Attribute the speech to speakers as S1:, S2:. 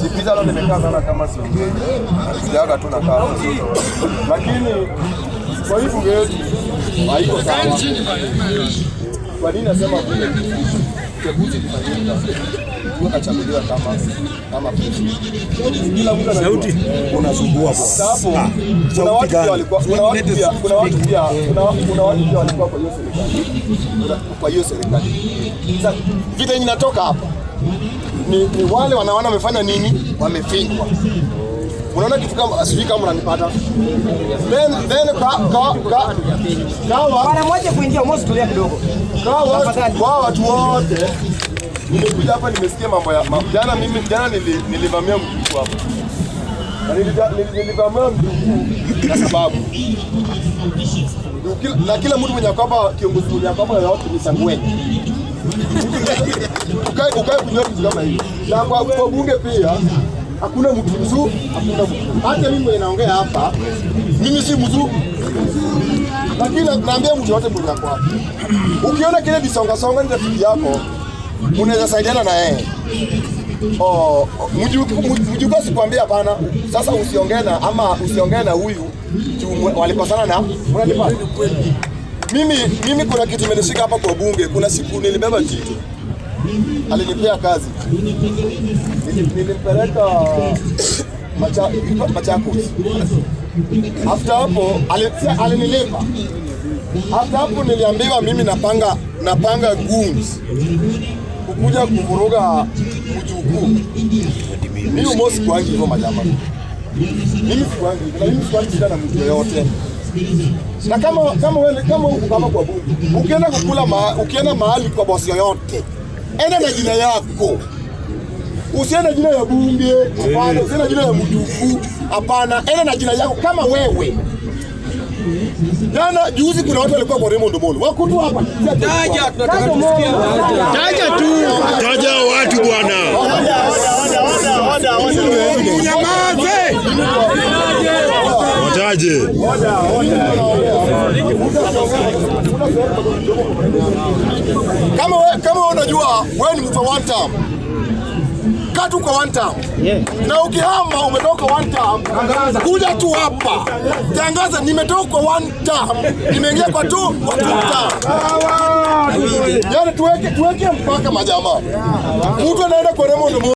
S1: Sikiza leo nimekaa sana kama siongei. Sijaga tu nakaa. Lakini kwa hivyo wetu haiko sawa. Kwa nini nasema vile? Uchaguzi kufanyika. Tukachaguliwa kama kila mtu sauti unasumbua hapo. Kuna watu pia walikuwa walikuwa kwa hiyo serikali. Sasa vita inatoka hapa. Ni wale wanaona wamefanya nini? Wamefingwa. Unaona kitu kama sijui kama unanipata. Then kawa
S2: mara moja kuingia mosi tulia kidogo.
S1: Kwa watu wote nimekuja hapa nimesikia mambo ya jana nilivamia mjukuu hapa. Nilivamia mjukuu kwa sababu kila mtu mwenye kwamba kiongozi mwenye kwamba yote ni sangweni. Ukae kunywa kitu kama hiyo. Na kwa bunge pia hakuna mtu mzuri, hakuna mtu. Hata mimi mwenye naongea hapa, mimi si mzuri. Lakini naambia mtu yote mwenye kwako. Ukiona kile bisonga ni rafiki yako, unaweza saidiana na yeye. Mjukuu sikwambia hapana. Sasa usiongee na huyu walikosana na unanipata. Mimi kuna kitu imenishika hapa kwa bunge. Kuna siku nilibeba jitu. Alinipea kazi. Nilimpeleka Machakos. After hapo alinilipa. After hapo niliambiwa mimi napanga goons kukuja kuvuruga mjukuu. Mimi mosi kwangi hivyo majamaa. Mimi sikwangi na mtu yote. Na kama uko kama kwa bunge, ukienda mahali kwa bosi yoyote, enda na jina yako. Usiende jina ya bunge, hapana, usiende jina ya mjukuu, hapana, enda na jina yako kama wewe. Jana juzi kuna watu walikuwa kwa Raymond Molo. Wako tu hapa.
S3: Taja, tunataka kusikia. Taja tu.
S4: Taja watu bwana.
S3: Unyamaze.
S4: Wataje.
S1: Kama unajua wewe ni mtu wa one term. Katu kwa one term. Na ukihama umetoka one term, kuja tu hapa. Tangaza nimetoka kwa one term, nimeingia kwa two term. Yaani tuweke mpaka majamaa. Mtu anaenda kwa Raymond